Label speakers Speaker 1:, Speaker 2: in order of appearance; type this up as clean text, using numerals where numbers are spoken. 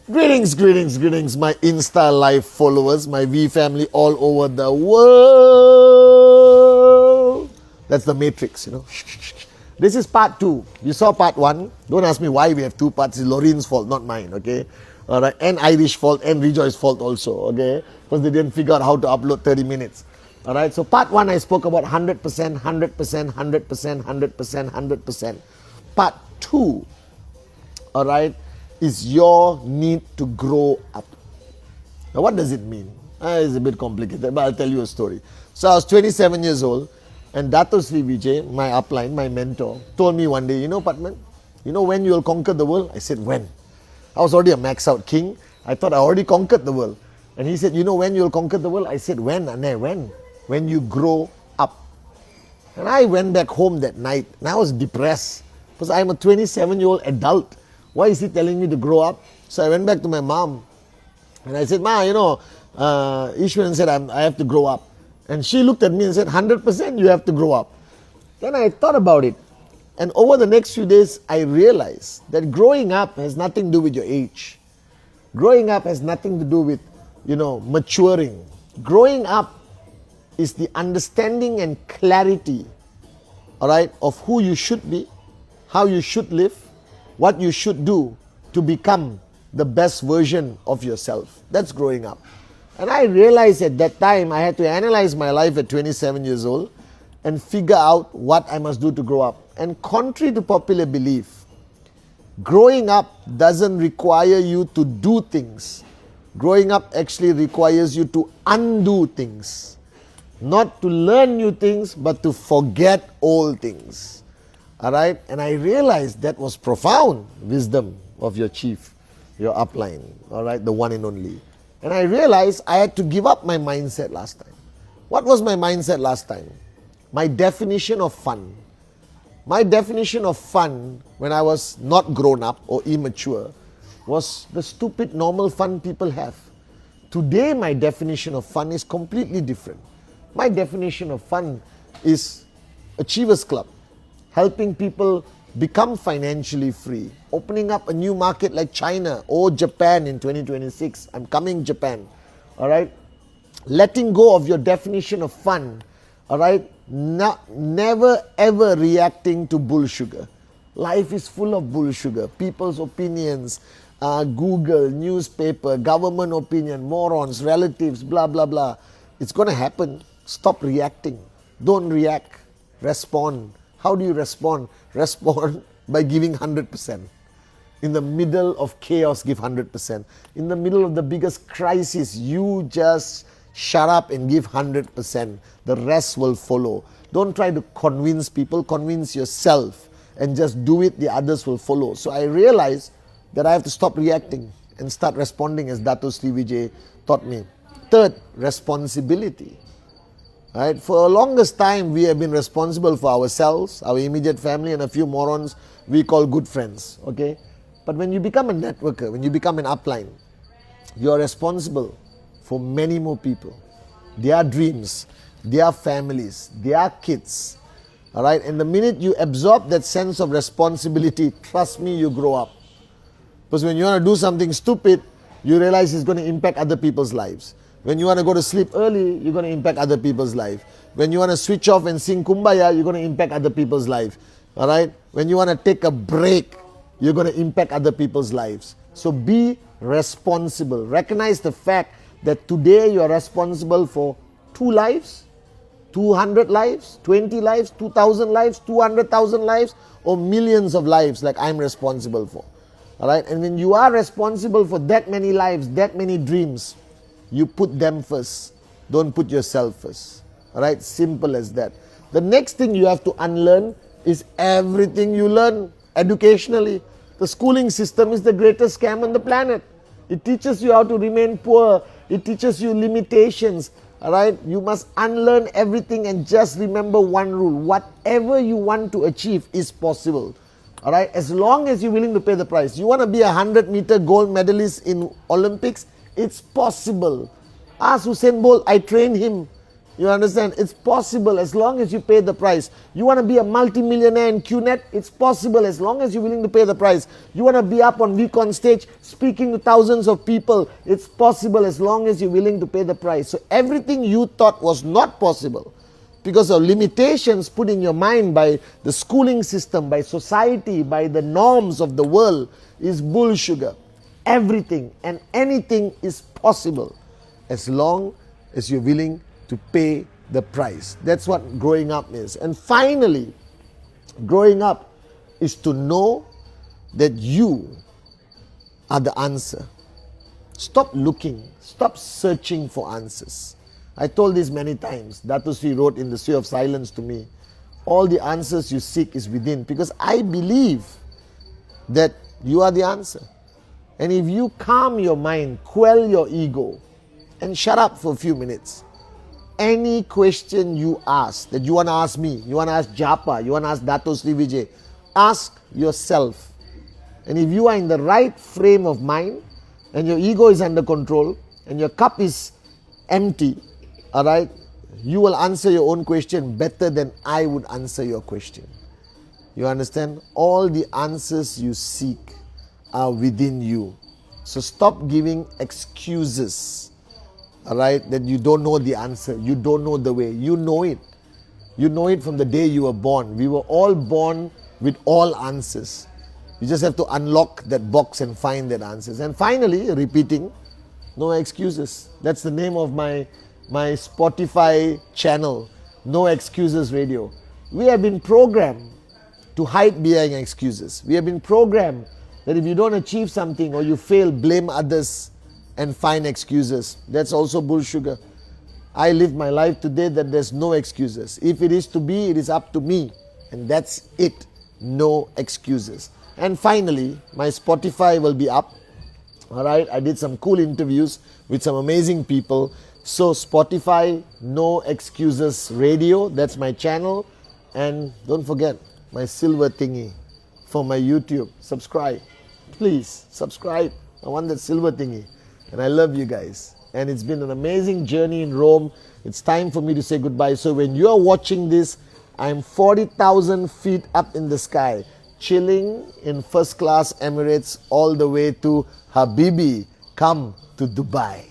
Speaker 1: Greetings, my Insta live followers, my V family all over the world. That's the matrix, This is part 2. You saw part 1. Don't ask me why we have 2 parts. It's Lorraine's fault, not mine, okay? All right, and Irish fault and Rejoice's fault also, okay? Because they didn't figure out how to upload 30 minutes. All right, so part 1 I spoke about 100%, 100%, 100%, 100%, 100%. Part 2, all right, is your need to grow up. Now, what does it mean? It's a bit complicated, but I'll tell you a story. So I was 27 years old, and Dato Sri Vijay, my upline, my mentor, told me one day, Patman, when you will conquer the world? I said, when? I was already a max out king. I thought I already conquered the world. And he said, when you will conquer the world? I said, when, Ane, when? When you grow up. And I went back home that night, and I was depressed, because I'm a 27-year-old adult. Why is he telling me to grow up? So I went back to my mom, and I said, Ma, Ishwaran said I have to grow up. And she looked at me and said, 100% you have to grow up. Then I thought about it. And over the next few days, I realized that growing up has nothing to do with your age. Growing up has nothing to do with, maturing. Growing up is the understanding and clarity, all right, of who you should be, how you should live, what you should do to become the best version of yourself. That's growing up. And I realized at that time I had to analyze my life at 27 years old and figure out what I must do to grow up. And contrary to popular belief, growing up doesn't require you to do things. Growing up actually requires you to undo things. Not to learn new things, but to forget old things. All right, and I realized that was profound wisdom of your chief, your upline, all right, the one and only. And I realized I had to give up my mindset last time. What was my mindset last time? My definition of fun. My definition of fun when I was not grown up or immature was the stupid normal fun people have. Today my definition of fun is completely different. My definition of fun is Achievers Club. Helping people become financially free, opening up a new market like China or Japan in 2026. I'm coming Japan, all right? Letting go of your definition of fun, all right? Never ever reacting to bull sugar. Life is full of bull sugar. People's opinions, Google, newspaper, government opinion, morons, relatives, blah, blah, blah. It's going to happen. Stop reacting. Don't react. Respond. How do you respond? Respond by giving 100%. In the middle of chaos, give 100%. In the middle of the biggest crisis, you just shut up and give 100%. The rest will follow. Don't try to convince people, convince yourself and just do it, the others will follow. So I realized that I have to stop reacting and start responding as Dato Sri Vijay taught me. Third, responsibility. Right? For the longest time, we have been responsible for ourselves, our immediate family, and a few morons we call good friends. Okay? But when you become a networker, when you become an upline, you are responsible for many more people. Their dreams, their families, their kids. All right? And the minute you absorb that sense of responsibility, trust me, you grow up. Because when you want to do something stupid, you realize it's going to impact other people's lives. When you want to go to sleep early, you're going to impact other people's life. When you want to switch off and sing Kumbaya, you're going to impact other people's life. All right? When you want to take a break, you're going to impact other people's lives. So be responsible. Recognize the fact that today you are responsible for 2 lives, 200 lives, 20 lives, 2,000 lives, 200,000 lives, or millions of lives like I'm responsible for. All right? And when you are responsible for that many lives, that many dreams, you put them first. Don't put yourself first. All right? Simple as that. The next thing you have to unlearn is everything you learn educationally. The schooling system is the greatest scam on the planet. It teaches you how to remain poor. It teaches you limitations. All right? You must unlearn everything and just remember one rule. Whatever you want to achieve is possible. All right? As long as you're willing to pay the price. You want to be a 100-meter gold medalist in Olympics? It's possible. Ask Usain Bolt. I trained him. You understand? It's possible as long as you pay the price. You want to be a multi-millionaire in QNet? It's possible as long as you're willing to pay the price. You want to be up on week on stage speaking to thousands of people? It's possible as long as you're willing to pay the price. So everything you thought was not possible because of limitations put in your mind by the schooling system, by society, by the norms of the world is bull sugar. Everything and anything is possible as long as you're willing to pay the price. That's what growing up is. And finally, growing up is to know that you are the answer. Stop looking, stop searching for answers. I told this many times. Dato Sri wrote in the Sea of Silence to me, all the answers you seek is within, because I believe that you are the answer. And if you calm your mind, quell your ego, and shut up for a few minutes, any question you ask, that you want to ask me, you want to ask Japa, you want to ask Dato Sri Vijay, ask yourself. And if you are in the right frame of mind, and your ego is under control, and your cup is empty, alright, you will answer your own question better than I would answer your question. You understand? All the answers you seek are within you. So stop giving excuses. Alright, that you don't know the answer, you don't know the way. You know it. You know it from the day you were born. We were all born with all answers. You just have to unlock that box and find that answers. And finally, repeating, no excuses. That's the name of my Spotify channel, No Excuses Radio. We have been programmed to hide behind excuses. We have been programmed that if you don't achieve something or you fail, blame others and find excuses. That's also bull sugar. I live my life today that there's no excuses. If it is to be, it is up to me. And that's it. No excuses. And finally, my Spotify will be up. Alright, I did some cool interviews with some amazing people. So Spotify, No Excuses Radio, that's my channel. And don't forget my silver thingy for my YouTube. Subscribe. Please, subscribe. I want that silver thingy. And I love you guys. And it's been an amazing journey in Rome. It's time for me to say goodbye. So when you're watching this, I'm 40,000 feet up in the sky, chilling in first class Emirates all the way to Habibi. Come to Dubai.